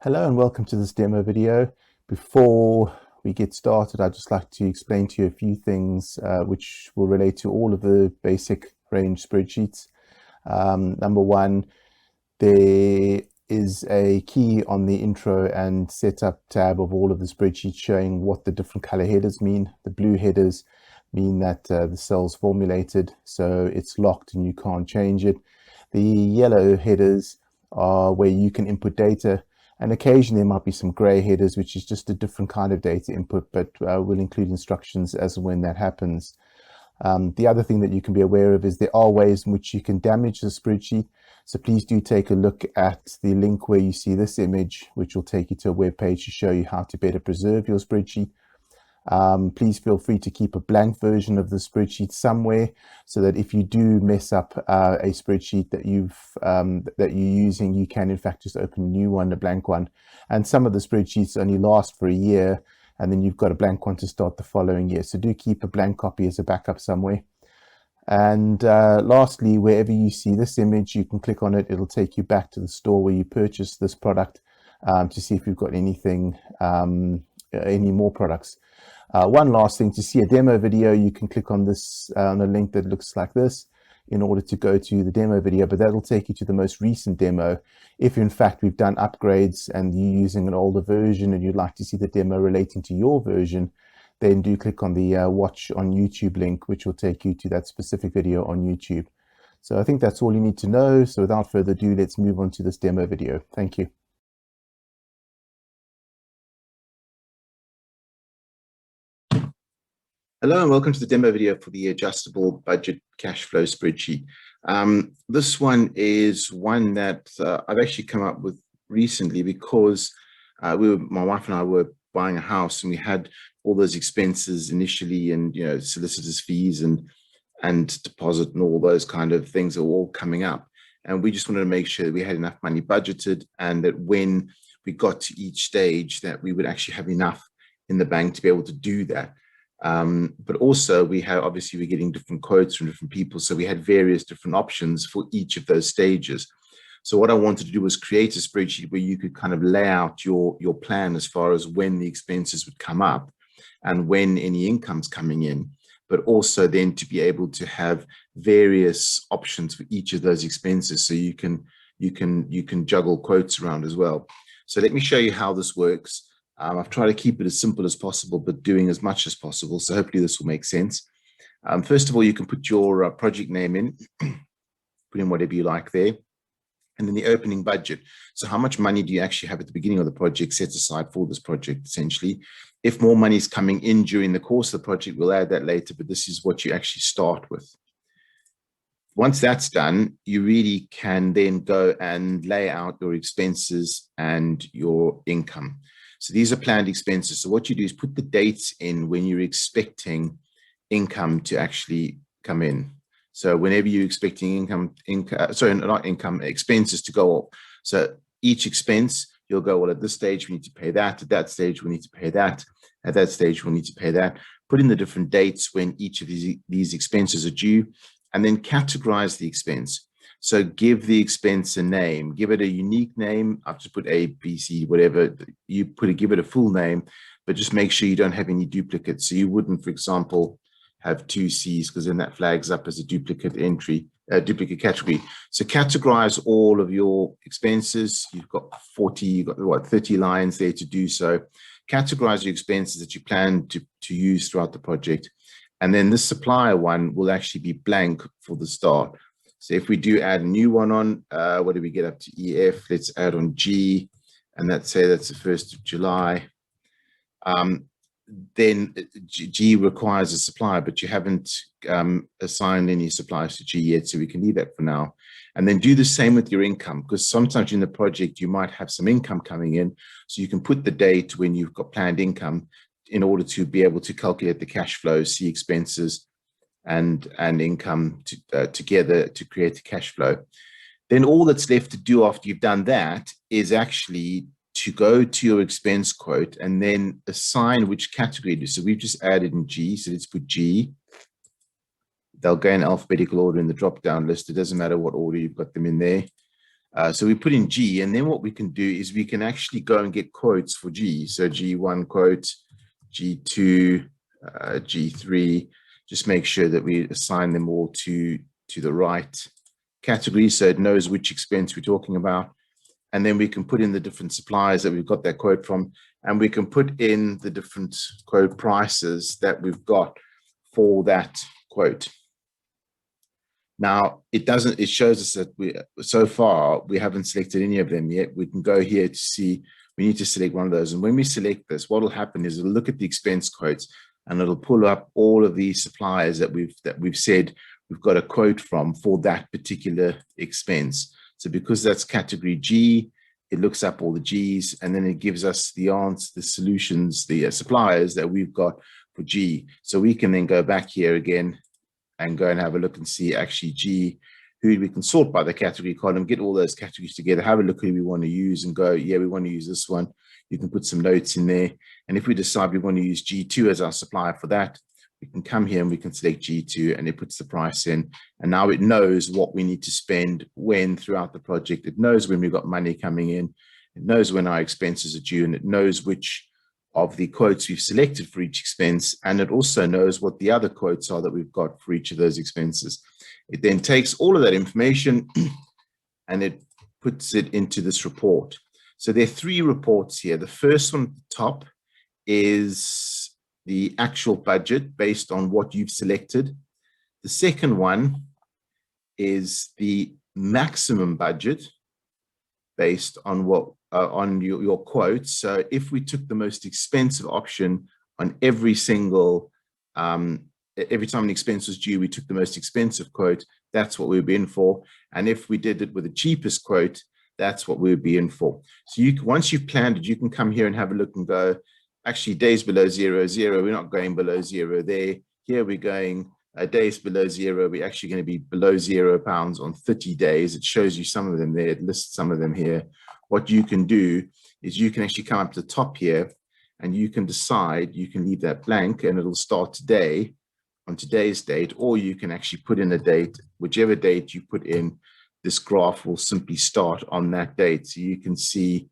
Hello and welcome to this demo video. Before we get started, I'd just like to explain to you a few things which will relate to all of the basic range spreadsheets. Number one, there is a key on the intro and setup tab of all of the spreadsheets showing what the different color headers mean. The blue headers mean that the cell's formulated, so it's locked and you can't change it. The yellow headers are where you can input data, and occasionally there might be some gray headers, which is just a different kind of data input, but we'll include instructions as and when that happens. The other thing that you can be aware of is there are ways in which you can damage the spreadsheet. So please do take a look at the link where you see this image, which will take you to a web page to show you how to better preserve your spreadsheet. Please feel free to keep a blank version of the spreadsheet somewhere, so that if you do mess up a spreadsheet that you're using, you can in fact just open a new one, a blank one. And some of the spreadsheets only last for a year, and then you've got a blank one to start the following year. So do keep a blank copy as a backup somewhere. And lastly, wherever you see this image, you can click on it. It'll take you back to the store where you purchased this product to see if you've got anything, any more products. One last thing, to see a demo video, you can click on this on a link that looks like this in order to go to the demo video, but that'll take you to the most recent demo. If in fact we've done upgrades and you're using an older version and you'd like to see the demo relating to your version, then do click on the watch on YouTube link, which will take you to that specific video on YouTube. So I think that's all you need to know. So without further ado, let's move on to this demo video. Thank you. Hello and welcome to the demo video for the adjustable budget cash flow spreadsheet. This one is one that I've actually come up with recently because my wife and I were buying a house, and we had all those expenses initially, and solicitors fees and deposit and all those kind of things are all coming up. And we just wanted to make sure that we had enough money budgeted, and that when we got to each stage that we would actually have enough in the bank to be able to do that. But also we're getting different quotes from different people. So we had various different options for each of those stages. So what I wanted to do was create a spreadsheet where you could kind of lay out your plan as far as when the expenses would come up and when any income's coming in, but also then to be able to have various options for each of those expenses. So you can juggle quotes around as well. So let me show you how this works. I've tried to keep it as simple as possible, but doing as much as possible. So hopefully this will make sense. First of all, you can put your project name in, put in whatever you like there. And then the opening budget. So how much money do you actually have at the beginning of the project set aside for this project, essentially? If more money is coming in during the course of the project, we'll add that later, but this is what you actually start with. Once that's done, you really can then go and lay out your expenses and your income. So these are planned expenses. So what you do is put the dates in when you're expecting income to actually come in. So whenever you're expecting expenses to go up. So each expense, you'll go, well, at this stage, we need to pay that. At that stage, we need to pay that. At that stage, we need to pay that. Put in the different dates when each of these expenses are due, and then categorize the expense. So give the expense a name, give it a unique name. I've just put A, B, C, whatever you put it, give it a full name, but just make sure you don't have any duplicates. So you wouldn't, for example, have 2 C's, because then that flags up as a duplicate entry, duplicate category. So categorize all of your expenses. You've got 30 lines there to do so. Categorize your expenses that you plan to use throughout the project. And then this supplier one will actually be blank for the start. So if we do add a new one on, what do we get up to EF? Let's add on G, and let's say that's the 1st of July. Then G requires a supplier, but you haven't assigned any suppliers to G yet, so we can leave that for now. And then do the same with your income, because sometimes in the project you might have some income coming in, so you can put the date when you've got planned income in order to be able to calculate the cash flow, see expenses and income together to create the cash flow. Then all that's left to do after you've done that is actually to go to your expense quote and then assign which category it is. So we've just added in G, so let's put G. They'll go in alphabetical order in the drop-down list. It doesn't matter what order you've got them in there. So we put in G, and then what we can do is we can actually go and get quotes for G. So G1 quote, G2, G3, just make sure that we assign them all to the right category so it knows which expense we're talking about. And then we can put in the different suppliers that we've got that quote from, and we can put in the different quote prices that we've got for that quote. Now, it shows us that so far we haven't selected any of them yet. We can go here to see, we need to select one of those. And when we select this, what will happen is it'll look at the expense quotes and it'll pull up all of these suppliers that we've said we've got a quote from for that particular expense. So because that's category G, it looks up all the G's, and then it gives us the answer, the solutions, the suppliers that we've got for G. So we can then go back here again and go and have a look and see actually G, who we can sort by the category column, get all those categories together, have a look who we want to use and go, yeah, we want to use this one. You can put some notes in there. And if we decide we want to use G2 as our supplier for that, we can come here and we can select G2 and it puts the price in. And now it knows what we need to spend when throughout the project. It knows when we've got money coming in. It knows when our expenses are due, and it knows which of the quotes we've selected for each expense, and it also knows what the other quotes are that we've got for each of those expenses. It then takes all of that information and it puts it into this report. So there are 3 reports here. The first one at the top is the actual budget based on what you've selected. The second one is the maximum budget based on what on your quotes. So if we took the most expensive option on every single, every time an expense was due, we took the most expensive quote, that's what we would be in for. And if we did it with the cheapest quote, that's what we would be in for. So once you've planned it, you can come here and have a look and go, actually days below 0, 0, we're not going below 0 there. Here we're going days below 0, we're actually going to be below £0 on 30 days. It shows you some of them there, it lists some of them here. What you can do is you can actually come up to the top here and you can decide, you can leave that blank and it'll start today on today's date, or you can actually put in a date, whichever date you put in, this graph will simply start on that date. So you can see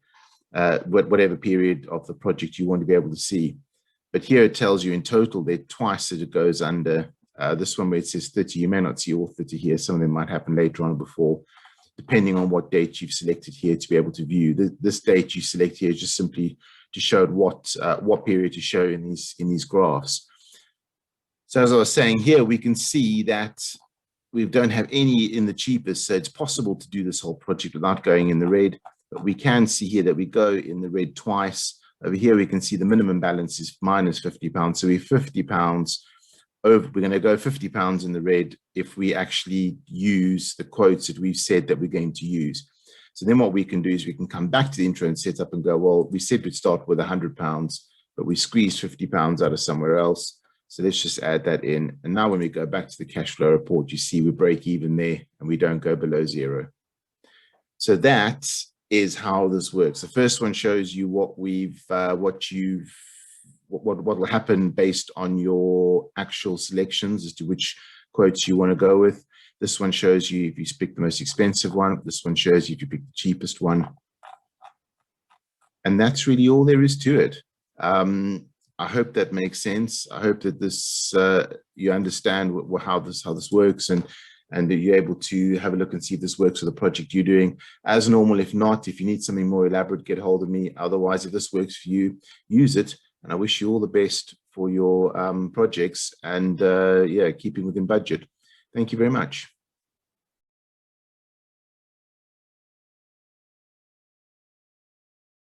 whatever period of the project you want to be able to see. But here it tells you in total that twice that it goes under. This one where it says 30, you may not see all 30 here. Some of them might happen later on or before, depending on what date you've selected here to be able to view. This date you select here is just simply to show what period to show in these graphs. So as I was saying here, we can see that we don't have any in the cheapest, so it's possible to do this whole project without going in the red. But we can see here that we go in the red twice. Over here we can see the minimum balance is minus £50. So we're £50 over. We're going to go £50 in the red if we actually use the quotes that we've said that we're going to use. So then what we can do is we can come back to the intro and set up and go, well, we said we'd start with £100, but we squeezed £50 out of somewhere else. So let's just add that in. And now when we go back to the cash flow report, you see we break even there and we don't go below 0. So that is how this works. The first one shows you what will happen based on your actual selections as to which quotes you want to go with. This one shows you if you pick the most expensive one. This one shows you if you pick the cheapest one. And that's really all there is to it. I hope that makes sense. I hope that this you understand how this works, and that you're able to have a look and see if this works for the project you're doing. As normal, if not, if you need something more elaborate, get hold of me. Otherwise, if this works for you, use it. And I wish you all the best for your projects, and yeah, keeping within budget. Thank you very much.